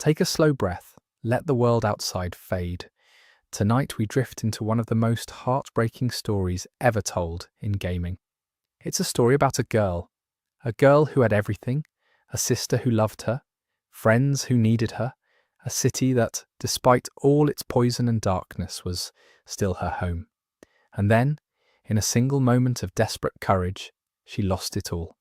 Take a slow breath, let the world outside fade. Tonight we drift into one of the most heartbreaking stories ever told in gaming. It's a story about a girl who had everything, a sister who loved her, friends who needed her, a city that, despite all its poison and darkness, was still her home. And then, in a single moment of desperate courage, she lost it all.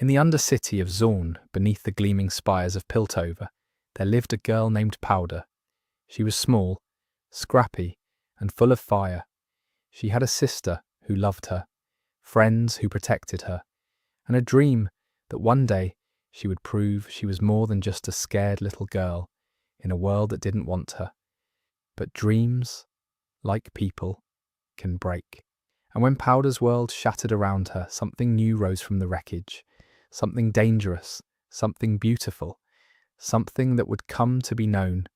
In the undercity of Zaun, beneath the gleaming spires of Piltover, there lived a girl named Powder. She was small, scrappy, and full of fire. She had a sister who loved her, friends who protected her, and a dream that one day she would prove she was more than just a scared little girl in a world that didn't want her. But dreams, like people, can break. And when Powder's world shattered around her, something new rose from the wreckage. Something dangerous, something beautiful, something that would come to be known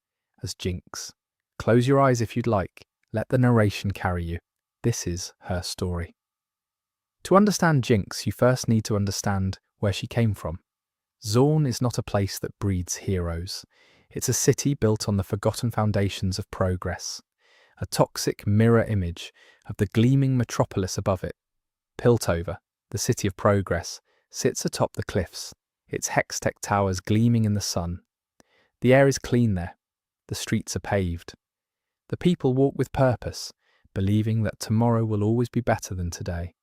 as Jinx. Close your eyes if you'd like. Let the narration carry you. This is her story. To understand Jinx, you first need to understand where she came from. Zaun is not a place that breeds heroes. It's a city built on the forgotten foundations of progress, a toxic mirror image of the gleaming metropolis above it. Piltover, the city of progress, sits atop the cliffs, its hextech towers gleaming in the sun. The air is clean there. The streets are paved. The people walk with purpose, believing that tomorrow will always be better than today.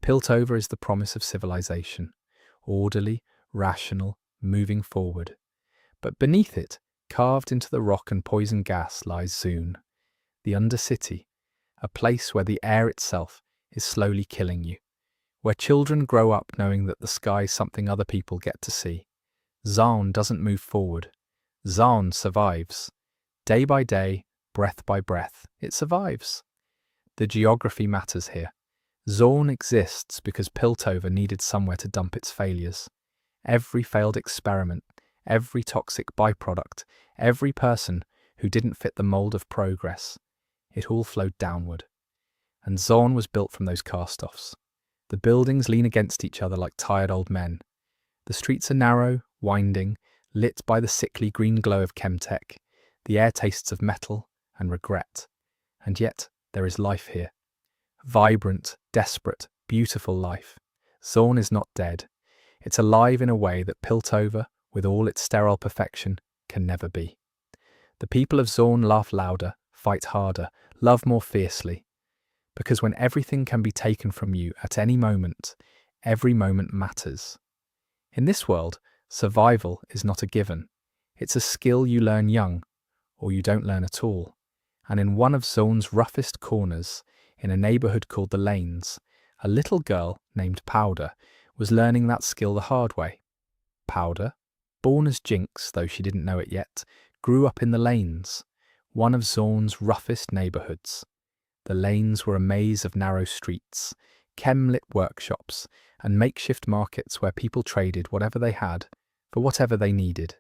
Piltover is the promise of civilization, orderly, rational, moving forward. But beneath it, carved into the rock and poison gas, lies Zaun, the undercity, a place where the air itself is slowly killing you, where children grow up knowing that the sky is something other people get to see. Zaun doesn't move forward. Zaun survives. Day by day, breath by breath, it survives. The geography matters here. Zaun exists because Piltover needed somewhere to dump its failures. Every failed experiment, every toxic byproduct, every person who didn't fit the mold of progress, it all flowed downward. And Zaun was built from those cast-offs. The buildings lean against each other like tired old men. The streets are narrow, winding, lit by the sickly green glow of chemtech. The air tastes of metal and regret. And yet, there is life here. Vibrant, desperate, beautiful life. Zaun is not dead. It's alive in a way that Piltover, with all its sterile perfection, can never be. The people of Zaun laugh louder, fight harder, love more fiercely. Because when everything can be taken from you at any moment, every moment matters. In this world, survival is not a given. It's a skill you learn young, or you don't learn at all. And in one of Zaun's roughest corners, in a neighbourhood called the Lanes, a little girl named Powder was learning that skill the hard way. Powder, born as Jinx, though she didn't know it yet, grew up in the Lanes, one of Zaun's roughest neighbourhoods. The lanes were a maze of narrow streets, chem-lit workshops, and makeshift markets where people traded whatever they had for whatever they needed.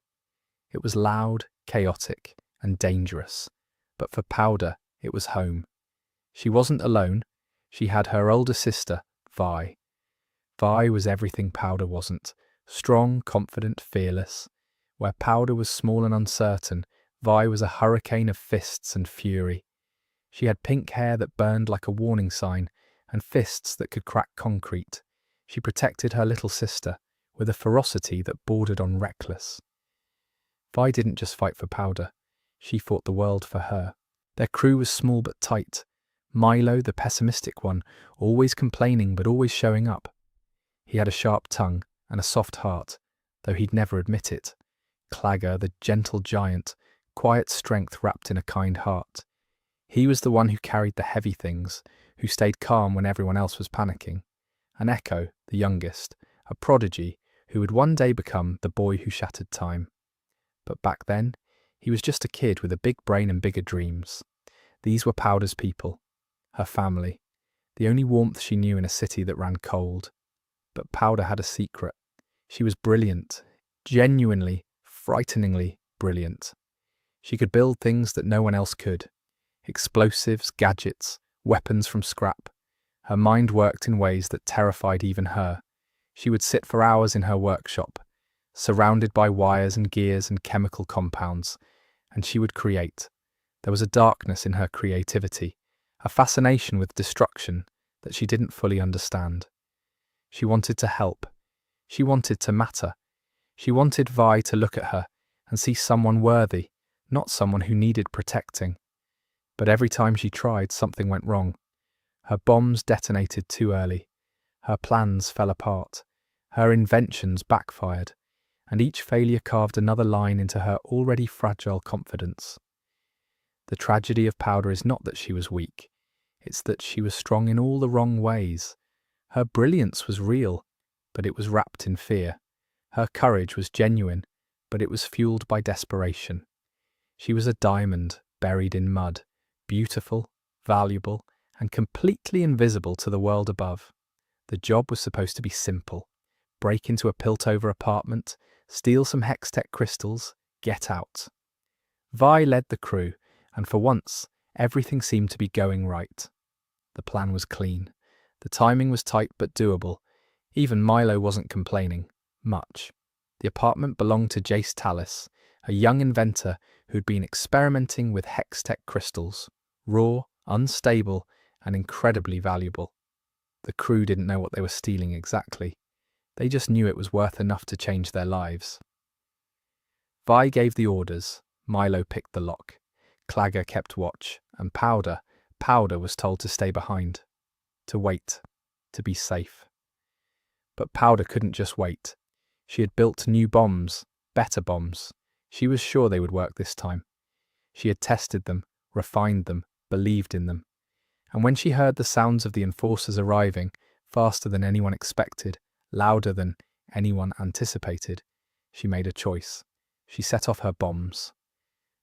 It was loud, chaotic, and dangerous, but for Powder, it was home. She wasn't alone. She had her older sister, Vi. Vi was everything Powder wasn't. Strong, confident, fearless. Where Powder was small and uncertain, Vi was a hurricane of fists and fury. She had pink hair that burned like a warning sign, and fists that could crack concrete. She protected her little sister with a ferocity that bordered on reckless. Vi didn't just fight for Powder. She fought the world for her. Their crew was small but tight. Milo, the pessimistic one, always complaining but always showing up. He had a sharp tongue and a soft heart, though he'd never admit it. Clagger, the gentle giant, quiet strength wrapped in a kind heart. He was the one who carried the heavy things, who stayed calm when everyone else was panicking. And Echo, the youngest, a prodigy who would one day become the boy who shattered time. But back then, he was just a kid with a big brain and bigger dreams. These were Powder's people, her family, the only warmth she knew in a city that ran cold. But Powder had a secret. She was brilliant, genuinely, frighteningly brilliant. She could build things that no one else could. Explosives, gadgets, weapons from scrap. Her mind worked in ways that terrified even her. She would sit for hours in her workshop, surrounded by wires and gears and chemical compounds, and she would create. There was a darkness in her creativity, a fascination with destruction that she didn't fully understand. She wanted to help. She wanted to matter. She wanted Vi to look at her and see someone worthy, not someone who needed protecting. But every time she tried, something went wrong. Her bombs detonated too early. Her plans fell apart. Her inventions backfired. And each failure carved another line into her already fragile confidence. The tragedy of Powder is not that she was weak. It's that she was strong in all the wrong ways. Her brilliance was real, but it was wrapped in fear. Her courage was genuine, but it was fueled by desperation. She was a diamond buried in mud, beautiful, valuable, and completely invisible to the world above. The job was supposed to be simple. Break into a Piltover apartment, steal some Hextech crystals, get out. Vi led the crew, and for once, everything seemed to be going right. The plan was clean. The timing was tight but doable. Even Milo wasn't complaining. Much. The apartment belonged to Jace Tallis, a young inventor who'd been experimenting with Hextech crystals. Raw, unstable, and incredibly valuable. The crew didn't know what they were stealing exactly. They just knew it was worth enough to change their lives. Vi gave the orders. Milo picked the lock. Clagger kept watch, and Powder was told to stay behind. To wait. To be safe. But Powder couldn't just wait. She had built new bombs, better bombs. She was sure they would work this time. She had tested them, refined them, believed in them. And when she heard the sounds of the enforcers arriving, faster than anyone expected, louder than anyone anticipated, she made a choice. She set off her bombs.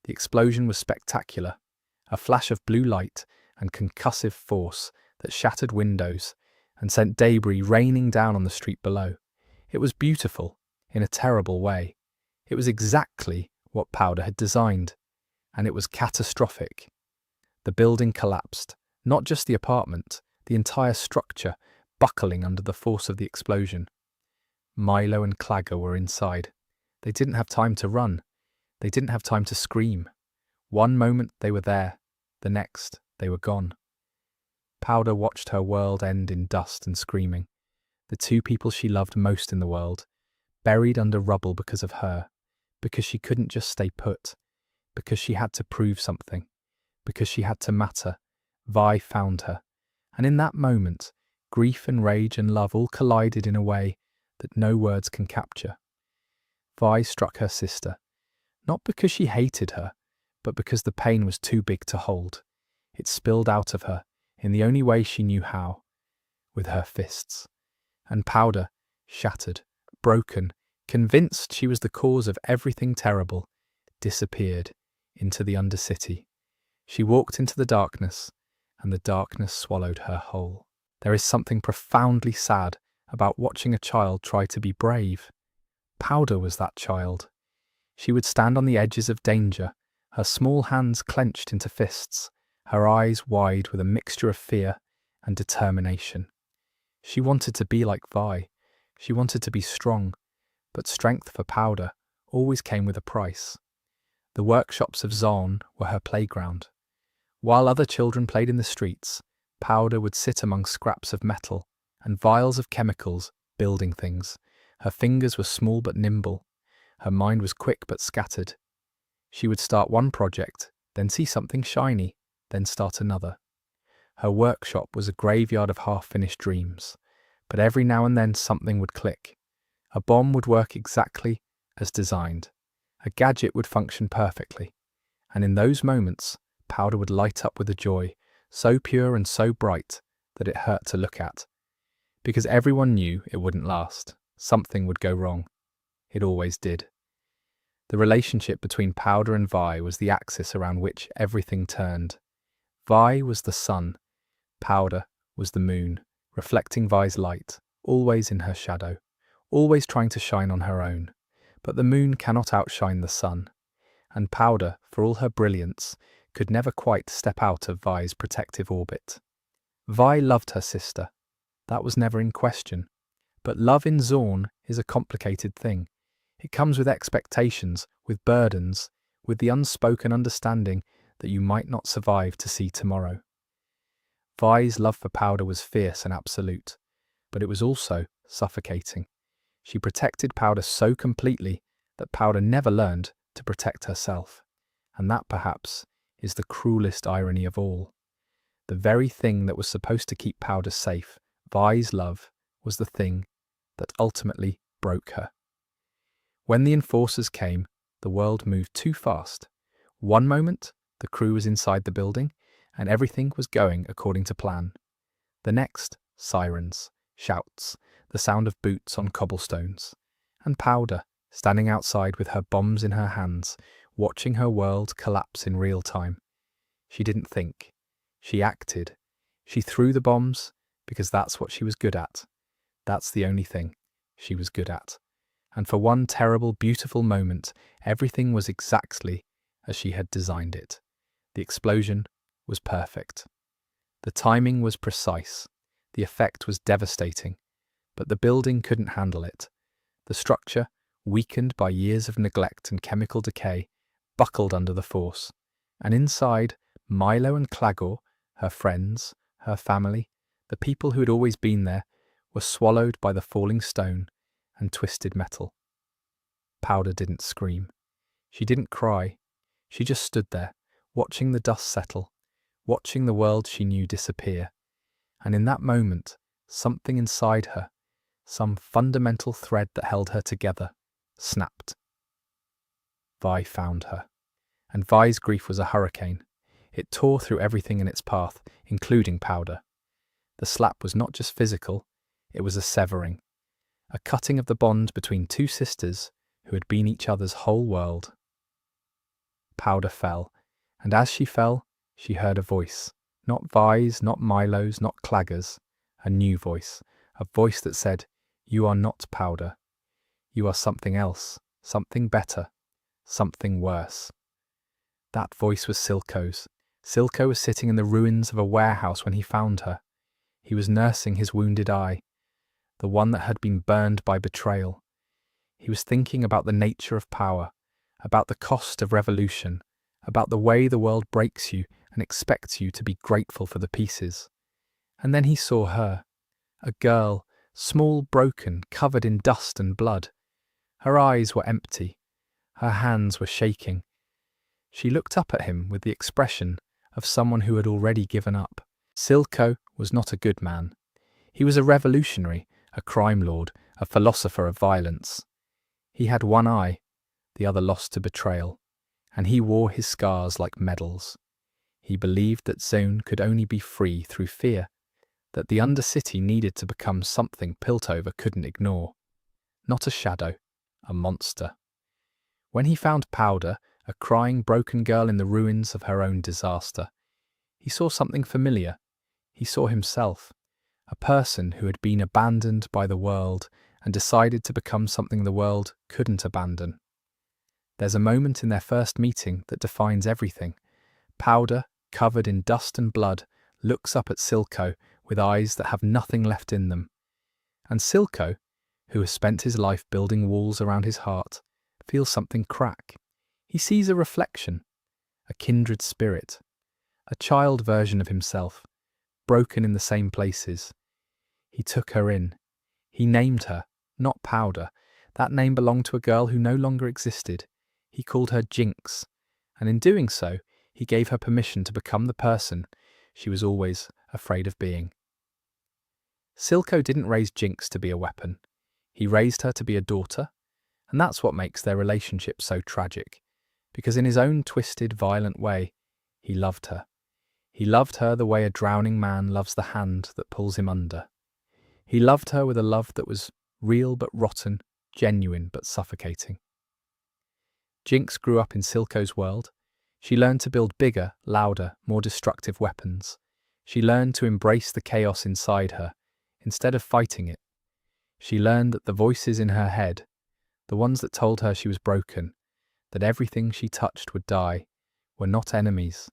The explosion was spectacular, a flash of blue light and concussive force that shattered windows and sent debris raining down on the street below. It was beautiful, in a terrible way. It was exactly what Powder had designed, and it was catastrophic. The building collapsed, not just the apartment, the entire structure, buckling under the force of the explosion. Milo and Clagger were inside. They didn't have time to run. They didn't have time to scream. One moment they were there, the next they were gone. Powder watched her world end in dust and screaming. The two people she loved most in the world, buried under rubble because of her, because she couldn't just stay put, because she had to prove something, because she had to matter. Vi found her, and in that moment, grief and rage and love all collided in a way that no words can capture. Vi struck her sister, not because she hated her, but because the pain was too big to hold. It spilled out of her, in the only way she knew how, with her fists. And Powder, shattered, broken, convinced she was the cause of everything terrible, disappeared into the undercity. She walked into the darkness, and the darkness swallowed her whole. There is something profoundly sad about watching a child try to be brave. Powder was that child. She would stand on the edges of danger, her small hands clenched into fists, her eyes wide with a mixture of fear and determination. She wanted to be like Vi. She wanted to be strong, but strength for Powder always came with a price. The workshops of Zaun were her playground. While other children played in the streets, Powder would sit among scraps of metal and vials of chemicals, building things. Her fingers were small but nimble. Her mind was quick but scattered. She would start one project, then see something shiny, then start another. Her workshop was a graveyard of half-finished dreams, but every now and then something would click. A bomb would work exactly as designed. A gadget would function perfectly. And in those moments, Powder would light up with a joy, so pure and so bright that it hurt to look at. Because everyone knew it wouldn't last. Something would go wrong. It always did. The relationship between Powder and Vi was the axis around which everything turned. Vi was the sun. Powder was the moon, reflecting Vi's light, always in her shadow, always trying to shine on her own. But the moon cannot outshine the sun, and Powder, for all her brilliance, could never quite step out of Vi's protective orbit. Vi loved her sister. That was never in question. But love in Zaun is a complicated thing. It comes with expectations, with burdens, with the unspoken understanding that you might not survive to see tomorrow. Vi's love for Powder was fierce and absolute, but it was also suffocating. She protected Powder so completely that Powder never learned to protect herself. And that, perhaps, is the cruelest irony of all. The very thing that was supposed to keep Powder safe, Vi's love, was the thing that ultimately broke her. When the enforcers came, the world moved too fast. One moment, the crew was inside the building, and everything was going according to plan. The next, sirens, shouts, the sound of boots on cobblestones, and Powder, standing outside with her bombs in her hands, watching her world collapse in real time. She didn't think. She acted. She threw the bombs because that's what she was good at. That's the only thing she was good at. And for one terrible, beautiful moment, everything was exactly as she had designed it. The explosion was perfect. The timing was precise. The effect was devastating. But the building couldn't handle it. The structure, weakened by years of neglect and chemical decay, buckled under the force. And inside, Milo and Clagor, her friends, her family, the people who had always been there, were swallowed by the falling stone and twisted metal. Powder didn't scream. She didn't cry. She just stood there, watching the dust settle, watching the world she knew disappear. And in that moment, something inside her, some fundamental thread that held her together, snapped. Vi found her. And Vi's grief was a hurricane. It tore through everything in its path, including Powder. The slap was not just physical, it was a severing, a cutting of the bond between two sisters who had been each other's whole world. Powder fell, and as she fell, she heard a voice, not Vi's, not Milo's, not Clagor's, a new voice, a voice that said, "You are not Powder. You are something else, something better, something worse." That voice was Silco's. Silco was sitting in the ruins of a warehouse when he found her. He was nursing his wounded eye, the one that had been burned by betrayal. He was thinking about the nature of power, about the cost of revolution, about the way the world breaks you and expects you to be grateful for the pieces. And then he saw her, a girl, small, broken, covered in dust and blood. Her eyes were empty. Her hands were shaking. She looked up at him with the expression of someone who had already given up. Silco was not a good man. He was a revolutionary, a crime lord, a philosopher of violence. He had one eye, the other lost to betrayal, and he wore his scars like medals. He believed that Zaun could only be free through fear, that the undercity needed to become something Piltover couldn't ignore. Not a shadow, a monster. When he found Powder, a crying, broken girl in the ruins of her own disaster, he saw something familiar. He saw himself, a person who had been abandoned by the world and decided to become something the world couldn't abandon. There's a moment in their first meeting that defines everything. Powder, covered in dust and blood, looks up at Silco with eyes that have nothing left in them. And Silco, who has spent his life building walls around his heart, feels something crack. He sees a reflection, a kindred spirit, a child version of himself, broken in the same places. He took her in. He named her, not Powder. That name belonged to a girl who no longer existed. He called her Jinx, and in doing so, he gave her permission to become the person she was always afraid of being. Silco didn't raise Jinx to be a weapon. He raised her to be a daughter, and that's what makes their relationship so tragic, because in his own twisted, violent way, he loved her. He loved her the way a drowning man loves the hand that pulls him under. He loved her with a love that was real but rotten, genuine but suffocating. Jinx grew up in Silco's world. She learned to build bigger, louder, more destructive weapons. She learned to embrace the chaos inside her, instead of fighting it. She learned that the voices in her head, the ones that told her she was broken, that everything she touched would die, were not enemies.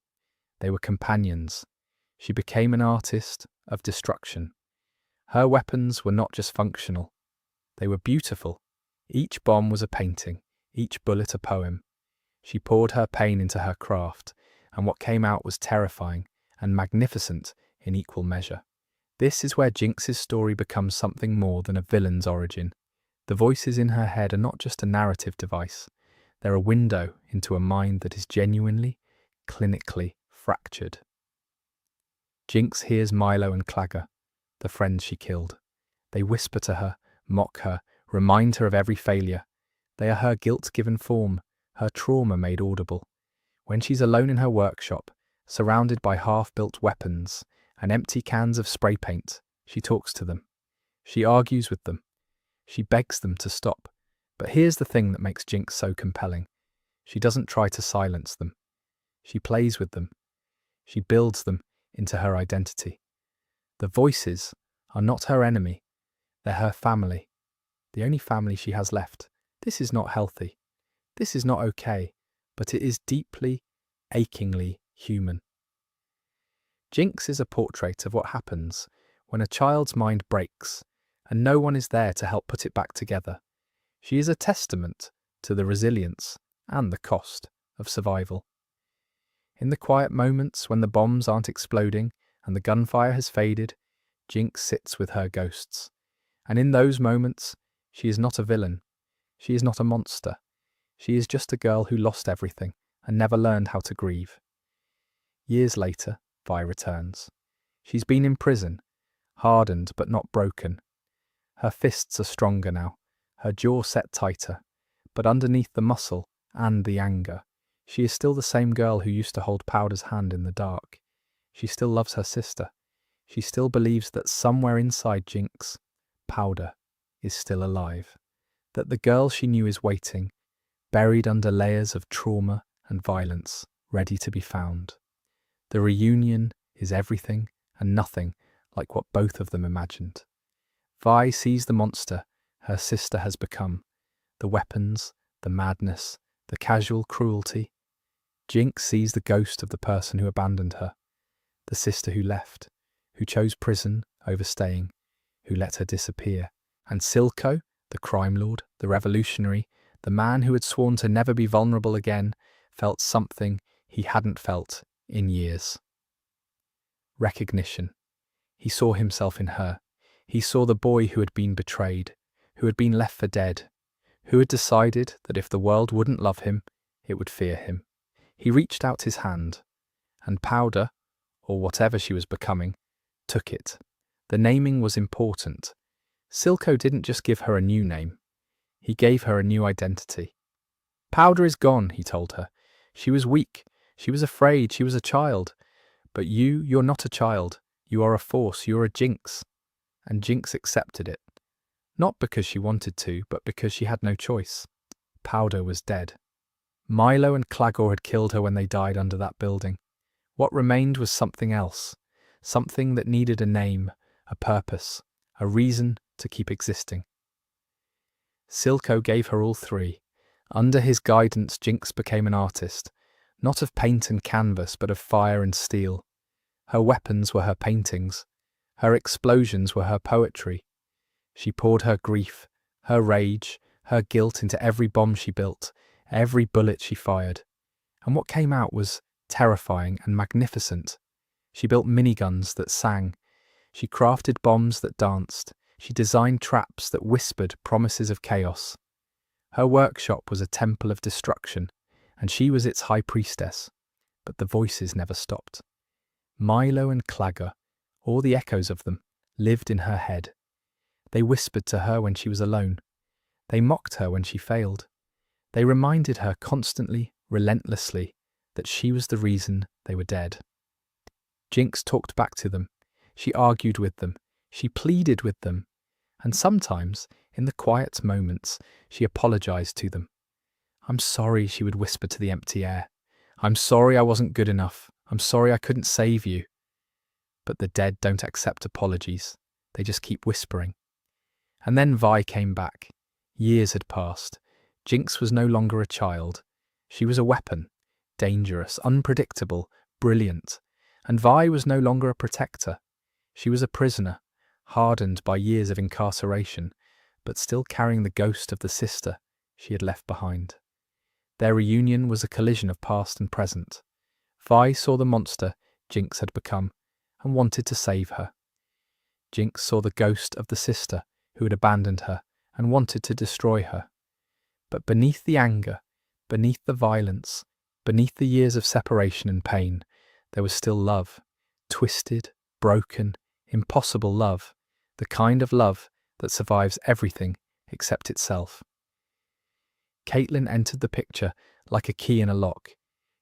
They were companions. She became an artist of destruction. Her weapons were not just functional. They were beautiful. Each bomb was a painting, each bullet a poem. She poured her pain into her craft, and what came out was terrifying and magnificent in equal measure. This is where Jinx's story becomes something more than a villain's origin. The voices in her head are not just a narrative device, they're a window into a mind that is genuinely, clinically fractured. Jinx hears Milo and Clagger, the friends she killed. They whisper to her, mock her, remind her of every failure. They are her guilt given form, her trauma made audible. When she's alone in her workshop, surrounded by half-built weapons and empty cans of spray paint, she talks to them. She argues with them. She begs them to stop. But here's the thing that makes Jinx so compelling. She doesn't try to silence them. She plays with them. She builds them into her identity. The voices are not her enemy. They're her family. The only family she has left. This is not healthy. This is not okay. But it is deeply, achingly human. Jinx is a portrait of what happens when a child's mind breaks and no one is there to help put it back together. She is a testament to the resilience and the cost of survival. In the quiet moments when the bombs aren't exploding and the gunfire has faded, Jinx sits with her ghosts. And in those moments, she is not a villain. She is not a monster. She is just a girl who lost everything and never learned how to grieve. Years later, Vi returns. She's been in prison, hardened but not broken. Her fists are stronger now, her jaw set tighter, but underneath the muscle and the anger, she is still the same girl who used to hold Powder's hand in the dark. She still loves her sister. She still believes that somewhere inside Jinx, Powder is still alive. That the girl she knew is waiting, buried under layers of trauma and violence, ready to be found. The reunion is everything and nothing like what both of them imagined. Vi sees the monster her sister has become, the weapons, the madness, the casual cruelty. Jinx sees the ghost of the person who abandoned her, the sister who left, who chose prison over staying, who let her disappear. And Silco, the crime lord, the revolutionary, the man who had sworn to never be vulnerable again, felt something he hadn't felt in years. Recognition. He saw himself in her. He saw the boy who had been betrayed, who had been left for dead, who had decided that if the world wouldn't love him, it would fear him. He reached out his hand, and Powder, or whatever she was becoming, took it. The naming was important. Silco didn't just give her a new name. He gave her a new identity. Powder is gone, he told her. She was weak. She was afraid. She was a child. But you're not a child. You are a force. You're a Jinx. And Jinx accepted it. Not because she wanted to, but because she had no choice. Powder was dead. Milo and Clagor had killed her when they died under that building. What remained was something else. Something that needed a name, a purpose, a reason to keep existing. Silco gave her all three. Under his guidance, Jinx became an artist, not of paint and canvas, but of fire and steel. Her weapons were her paintings. Her explosions were her poetry. She poured her grief, her rage, her guilt into every bomb she built, every bullet she fired. And what came out was terrifying and magnificent. She built miniguns that sang. She crafted bombs that danced. She designed traps that whispered promises of chaos. Her workshop was a temple of destruction, and she was its high priestess. But the voices never stopped. Milo and Clagger, all the echoes of them, lived in her head. They whispered to her when she was alone. They mocked her when she failed. They reminded her constantly, relentlessly, that she was the reason they were dead. Jinx talked back to them. She argued with them. She pleaded with them. And sometimes, in the quiet moments, she apologized to them. "I'm sorry," she would whisper to the empty air. "I'm sorry I wasn't good enough. I'm sorry I couldn't save you." But the dead don't accept apologies. They just keep whispering. And then Vi came back. Years had passed. Jinx was no longer a child. She was a weapon. Dangerous, unpredictable, brilliant. And Vi was no longer a protector. She was a prisoner, hardened by years of incarceration, but still carrying the ghost of the sister she had left behind. Their reunion was a collision of past and present. Vi saw the monster Jinx had become and wanted to save her. Jinx saw the ghost of the sister who had abandoned her and wanted to destroy her. But beneath the anger, beneath the violence, beneath the years of separation and pain, there was still love. Twisted, broken, impossible love. The kind of love that survives everything except itself. Caitlin entered the picture like a key in a lock.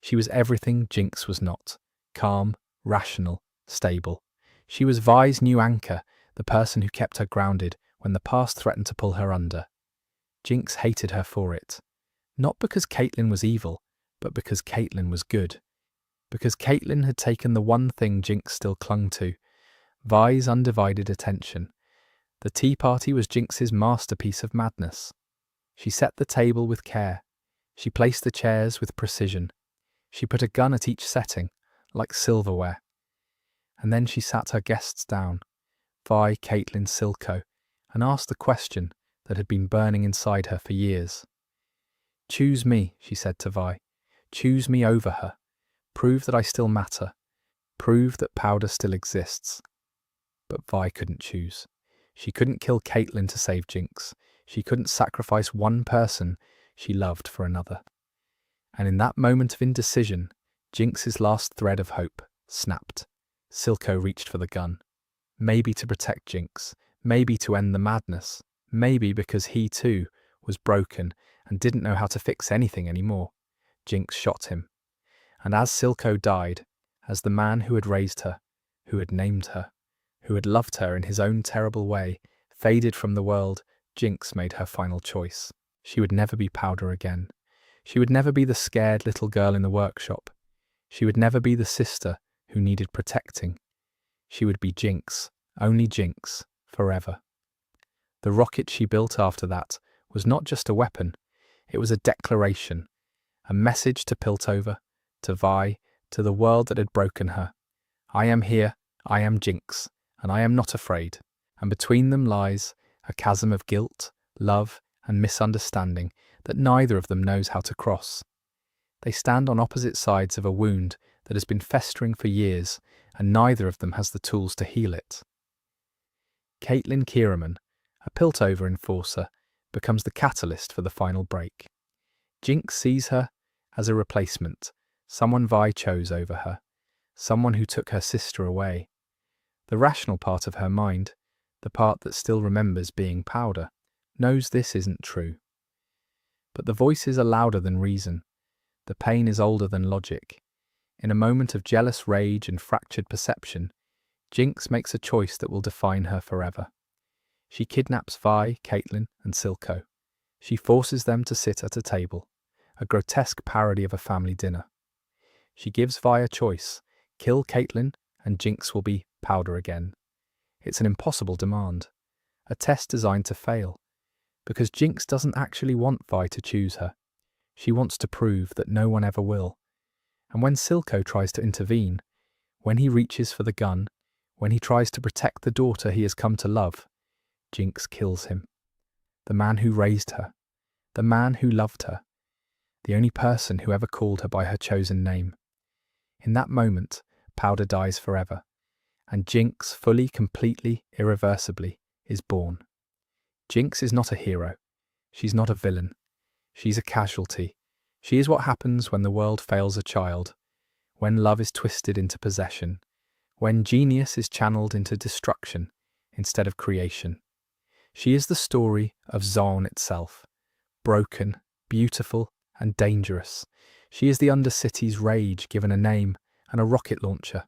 She was everything Jinx was not. Calm, rational, stable. She was Vi's new anchor, the person who kept her grounded when the past threatened to pull her under. Jinx hated her for it. Not because Caitlin was evil, but because Caitlin was good. Because Caitlin had taken the one thing Jinx still clung to, Vi's undivided attention. The tea party was Jinx's masterpiece of madness. She set the table with care. She placed the chairs with precision. She put a gun at each setting, like silverware. And then she sat her guests down, Vi, Caitlin, Silco, and asked the question that had been burning inside her for years. "Choose me," she said to Vi. "Choose me over her. Prove that I still matter. Prove that powder still exists." But Vi couldn't choose. She couldn't kill Caitlin to save Jinx. She couldn't sacrifice one person she loved for another. And in that moment of indecision, Jinx's last thread of hope snapped. Silco reached for the gun. Maybe to protect Jinx, maybe to end the madness, maybe because he too was broken and didn't know how to fix anything anymore. Jinx shot him. And as Silco died, as the man who had raised her, who had named her, who had loved her in his own terrible way, faded from the world, Jinx made her final choice. She would never be Powder again. She would never be the scared little girl in the workshop. She would never be the sister who needed protecting. She would be Jinx, only Jinx, forever. The rocket she built after that was not just a weapon, it was a declaration, a message to Piltover, to Vi, to the world that had broken her. I am here, I am Jinx, and I am not afraid. And between them lies a chasm of guilt, love, and misunderstanding that neither of them knows how to cross. They stand on opposite sides of a wound that has been festering for years, and neither of them has the tools to heal it. Caitlin Kierman, a Piltover enforcer, becomes the catalyst for the final break. Jinx sees her as a replacement, someone Vi chose over her, someone who took her sister away. The rational part of her mind, the part that still remembers being Powder, knows this isn't true. But the voices are louder than reason. The pain is older than logic. In a moment of jealous rage and fractured perception, Jinx makes a choice that will define her forever. She kidnaps Vi, Caitlin, and Silco. She forces them to sit at a table, a grotesque parody of a family dinner. She gives Vi a choice: kill Caitlin, and Jinx will be Powder again. It's an impossible demand, a test designed to fail, because Jinx doesn't actually want Vi to choose her. She wants to prove that no one ever will. And when Silco tries to intervene, when he reaches for the gun, when he tries to protect the daughter he has come to love, Jinx kills him. The man who raised her, the man who loved her, the only person who ever called her by her chosen name. In that moment, Powder dies forever, and Jinx, fully, completely, irreversibly, is born. Jinx is not a hero. She's not a villain. She's a casualty. She is what happens when the world fails a child, when love is twisted into possession, when genius is channeled into destruction instead of creation. She is the story of Zaun itself, broken, beautiful, and dangerous. She is the undercity's rage given a name and a rocket launcher.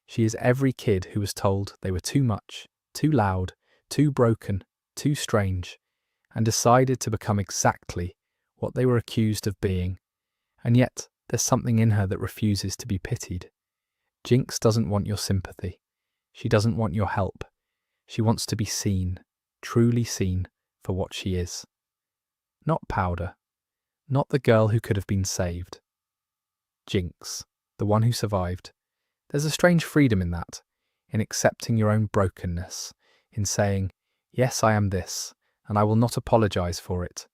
She is every kid who was told they were too much, too loud, too broken, too strange, and decided to become exactly what they were accused of being. And yet, there's something in her that refuses to be pitied. Jinx doesn't want your sympathy. She doesn't want your help. She wants to be seen, truly seen, for what she is. Not Powder. Not the girl who could have been saved. Jinx, the one who survived. There's a strange freedom in that, in accepting your own brokenness, in saying, yes, I am this, and I will not apologize for it.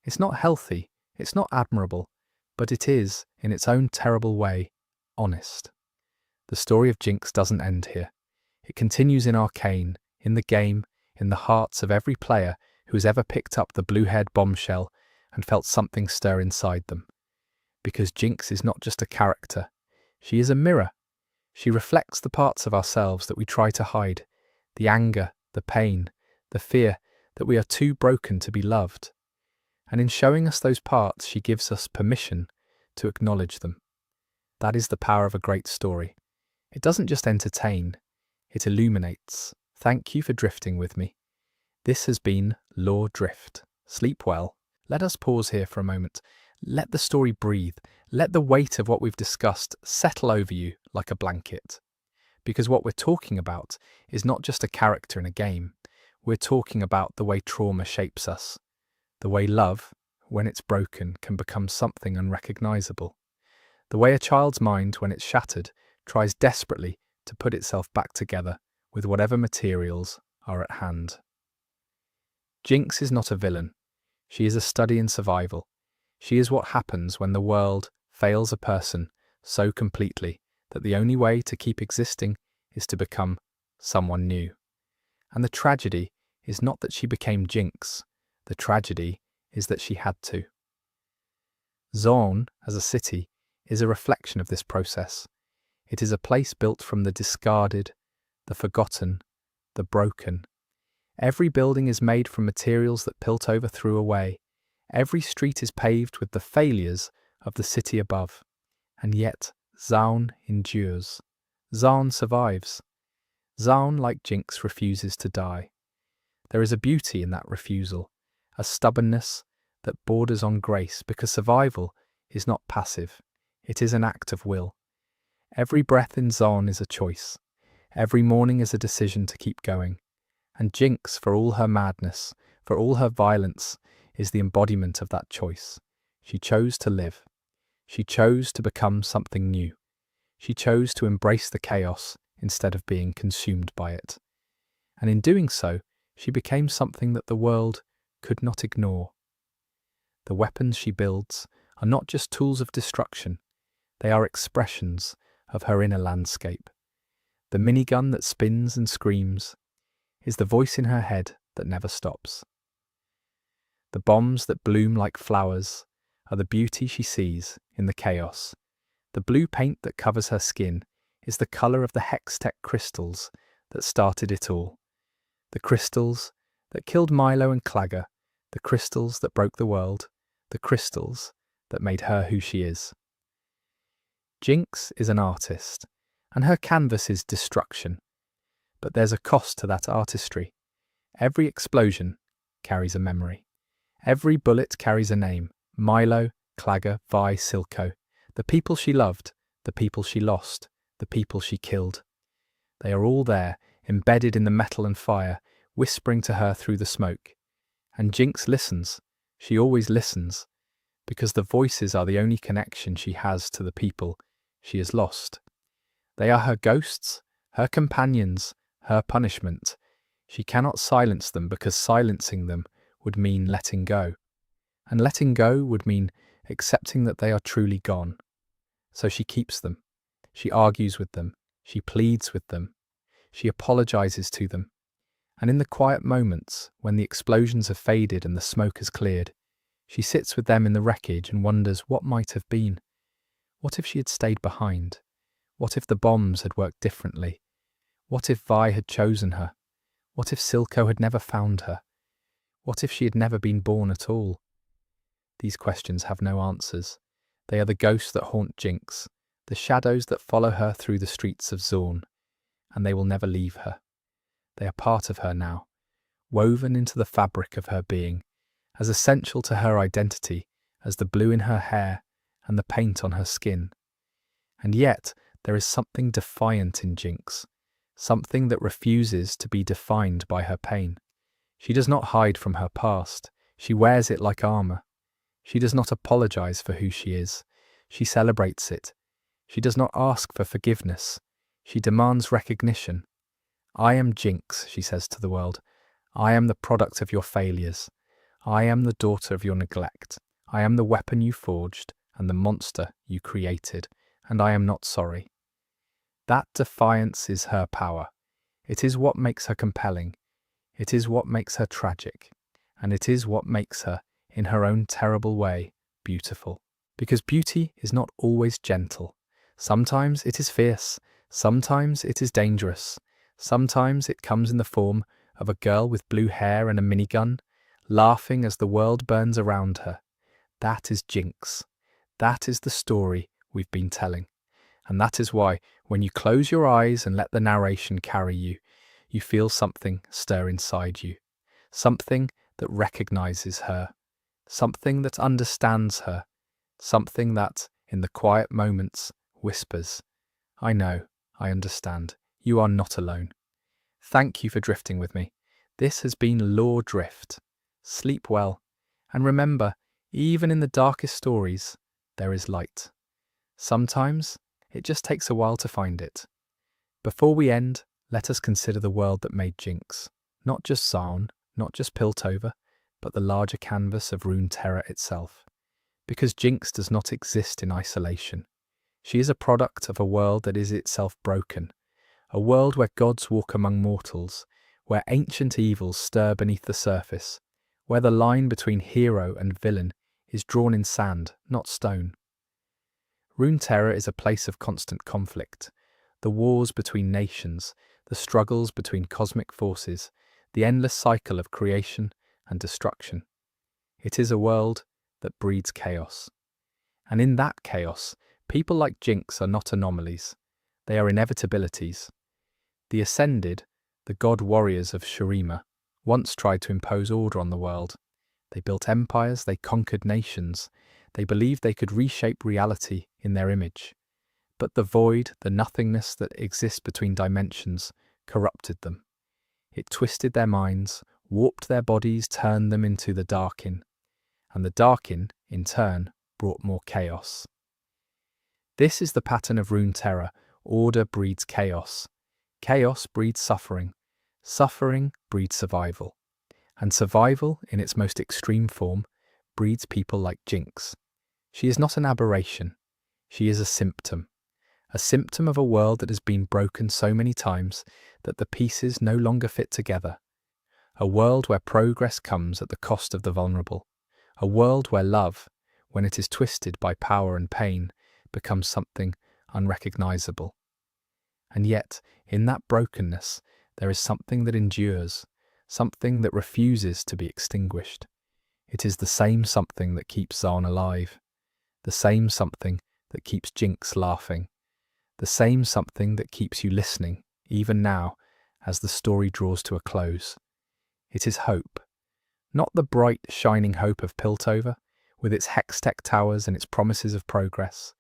It's not healthy, it's not admirable, but it is, in its own terrible way, honest. The story of Jinx doesn't end here. It continues in Arcane, in the game, in the hearts of every player who has ever picked up the blue-haired bombshell and felt something stir inside them. Because Jinx is not just a character, she is a mirror. She reflects the parts of ourselves that we try to hide, the anger, the pain, the fear that we are too broken to be loved. And in showing us those parts, she gives us permission to acknowledge them. That is the power of a great story. It doesn't just entertain, it illuminates. Thank you for drifting with me. This has been Lore Drift. Sleep well. Let us pause here for a moment. Let the story breathe. Let the weight of what we've discussed settle over you like a blanket. Because what we're talking about is not just a character in a game. We're talking about the way trauma shapes us. The way love, when it's broken, can become something unrecognizable. The way a child's mind, when it's shattered, tries desperately to put itself back together with whatever materials are at hand. Jinx is not a villain. She is a study in survival. She is what happens when the world fails a person so completely that the only way to keep existing is to become someone new. And the tragedy is not that she became Jinx. The tragedy is that she had to. Zaun, as a city, is a reflection of this process. It is a place built from the discarded, the forgotten, the broken. Every building is made from materials that Piltover threw away. Every street is paved with the failures of the city above. And yet, Zaun endures. Zaun survives. Zaun, like Jinx, refuses to die. There is a beauty in that refusal, a stubbornness that borders on grace, because survival is not passive. It is an act of will. Every breath in Zaun is a choice. Every morning is a decision to keep going. And Jinx, for all her madness, for all her violence, is the embodiment of that choice. She chose to live. She chose to become something new. She chose to embrace the chaos instead of being consumed by it. And in doing so, she became something that the world could not ignore. The weapons she builds are not just tools of destruction. They are expressions of her inner landscape. The minigun that spins and screams is the voice in her head that never stops. The bombs that bloom like flowers are the beauty she sees in the chaos. The blue paint that covers her skin is the colour of the Hextech crystals that started it all. The crystals that killed Milo and Clagger, the crystals that broke the world, the crystals that made her who she is. Jinx is an artist, and her canvas is destruction. But there's a cost to that artistry. Every explosion carries a memory. Every bullet carries a name. Milo, Clagger, Vi, Silco. The people she loved, the people she lost, the people she killed. They are all there, embedded in the metal and fire, whispering to her through the smoke. And Jinx listens. She always listens, because the voices are the only connection she has to the people she has lost. They are her ghosts, her companions, her punishment. She cannot silence them because silencing them would mean letting go. And letting go would mean accepting that they are truly gone. So she keeps them. She argues with them. She pleads with them. She apologizes to them. And in the quiet moments, when the explosions have faded and the smoke has cleared, she sits with them in the wreckage and wonders what might have been. What if she had stayed behind? What if the bombs had worked differently? What if Vi had chosen her? What if Silco had never found her? What if she had never been born at all? These questions have no answers. They are the ghosts that haunt Jinx, the shadows that follow her through the streets of Zaun, and they will never leave her. They are part of her now, woven into the fabric of her being, as essential to her identity as the blue in her hair and the paint on her skin. And yet, there is something defiant in Jinx, something that refuses to be defined by her pain. She does not hide from her past. She wears it like armor. She does not apologize for who she is. She celebrates it. She does not ask for forgiveness. She demands recognition. I am Jinx, she says to the world. I am the product of your failures. I am the daughter of your neglect. I am the weapon you forged and the monster you created, and I am not sorry. That defiance is her power. It is what makes her compelling. It is what makes her tragic. And it is what makes her, in her own terrible way, beautiful. Because beauty is not always gentle. Sometimes it is fierce. Sometimes it is dangerous. Sometimes it comes in the form of a girl with blue hair and a minigun, laughing as the world burns around her. That is Jinx. That is the story we've been telling. And that is why, when you close your eyes and let the narration carry you, you feel something stir inside you. Something that recognizes her. Something that understands her. Something that, in the quiet moments, whispers, I know, I understand. You are not alone. Thank you for drifting with me. This has been Lore Drift. Sleep well. And remember, even in the darkest stories, there is light. Sometimes, it just takes a while to find it. Before we end, let us consider the world that made Jinx. Not just Zaun, not just Piltover, but the larger canvas of Runeterra itself. Because Jinx does not exist in isolation. She is a product of a world that is itself broken. A world where gods walk among mortals, where ancient evils stir beneath the surface, where the line between hero and villain is drawn in sand, not stone. Runeterra is a place of constant conflict. The wars between nations, the struggles between cosmic forces, the endless cycle of creation and destruction. It is a world that breeds chaos. And in that chaos, people like Jinx are not anomalies. They are inevitabilities. The Ascended, the god warriors of Shurima, once tried to impose order on the world. They built empires, they conquered nations. They believed they could reshape reality in their image. But the void, the nothingness that exists between dimensions, corrupted them. It twisted their minds, warped their bodies, turned them into the Darkin. And the Darkin, in turn, brought more chaos. This is the pattern of Runeterra. Order breeds chaos. Chaos breeds suffering. Suffering breeds survival. And survival, in its most extreme form, breeds people like Jinx. She is not an aberration. She is a symptom of a world that has been broken so many times that the pieces no longer fit together. A world where progress comes at the cost of the vulnerable. A world where love, when it is twisted by power and pain, becomes something unrecognizable. And yet, in that brokenness, there is something that endures, something that refuses to be extinguished. It is the same something that keeps Zaun alive, the same something that keeps Jinx laughing, the same something that keeps you listening, even now, as the story draws to a close. It is hope. Not the bright, shining hope of Piltover, with its Hextech towers and its promises of progress,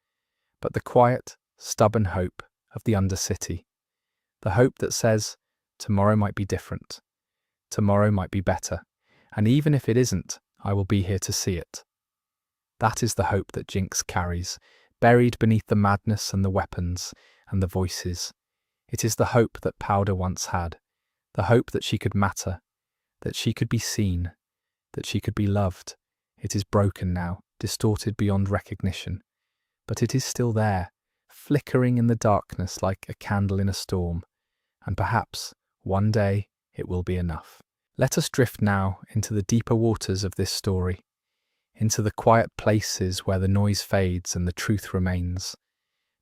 but the quiet, stubborn hope of the undercity. The hope that says, tomorrow might be different. Tomorrow might be better. And even if it isn't, I will be here to see it. That is the hope that Jinx carries, buried beneath the madness and the weapons and the voices. It is the hope that Powder once had, the hope that she could matter, that she could be seen, that she could be loved. It is broken now, distorted beyond recognition, but it is still there, flickering in the darkness like a candle in a storm, and perhaps, one day, it will be enough. Let us drift now into the deeper waters of this story, into the quiet places where the noise fades and the truth remains.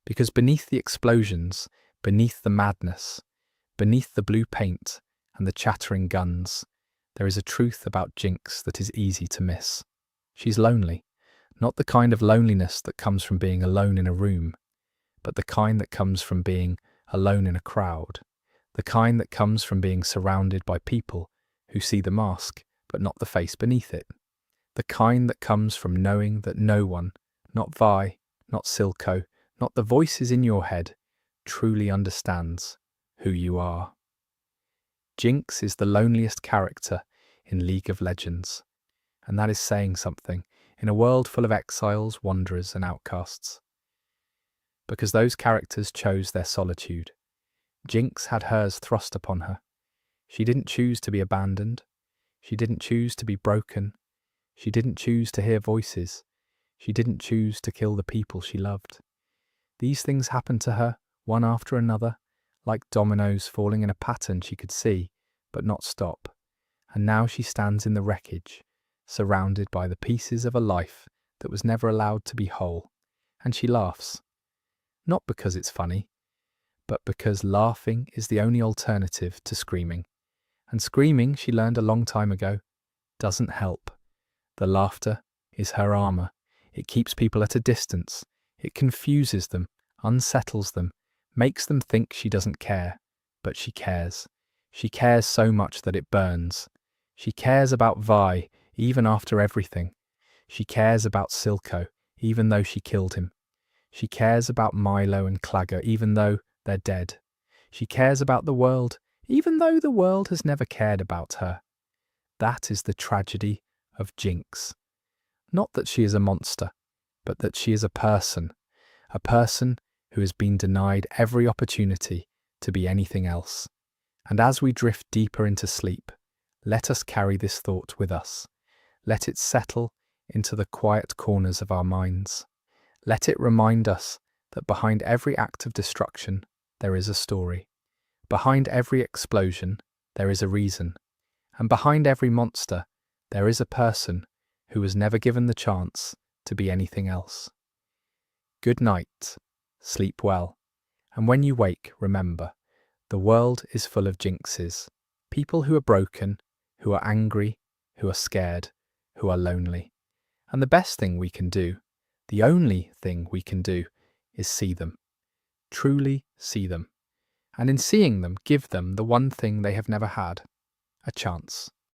Because beneath the explosions, beneath the madness, beneath the blue paint and the chattering guns, there is a truth about Jinx that is easy to miss. She's lonely, not the kind of loneliness that comes from being alone in a room, but the kind that comes from being alone in a crowd, the kind that comes from being surrounded by people who see the mask but not the face beneath it, the kind that comes from knowing that no one, not Vi, not Silco, not the voices in your head, truly understands who you are. Jinx is the loneliest character in League of Legends, and that is saying something in a world full of exiles, wanderers and outcasts. Because those characters chose their solitude. Jinx had hers thrust upon her. She didn't choose to be abandoned. She didn't choose to be broken. She didn't choose to hear voices. She didn't choose to kill the people she loved. These things happened to her, one after another, like dominoes falling in a pattern she could see, but not stop. And now she stands in the wreckage, surrounded by the pieces of a life that was never allowed to be whole. And she laughs. Not because it's funny, but because laughing is the only alternative to screaming. And screaming, she learned a long time ago, doesn't help. The laughter is her armor. It keeps people at a distance. It confuses them, unsettles them, makes them think she doesn't care. But she cares. She cares so much that it burns. She cares about Vi, even after everything. She cares about Silco, even though she killed him. She cares about Milo and Clagger, even though they're dead. She cares about the world, even though the world has never cared about her. That is the tragedy of Jinx. Not that she is a monster, but that she is a person who has been denied every opportunity to be anything else. And as we drift deeper into sleep, let us carry this thought with us. Let it settle into the quiet corners of our minds. Let it remind us that behind every act of destruction, there is a story. Behind every explosion, there is a reason. And behind every monster, there is a person who was never given the chance to be anything else. Good night. Sleep well. And when you wake, remember, the world is full of jinxes. People who are broken, who are angry, who are scared, who are lonely. And the best thing we can do, the only thing we can do, is see them. Truly see them. And in seeing them, give them the one thing they have never had, a chance.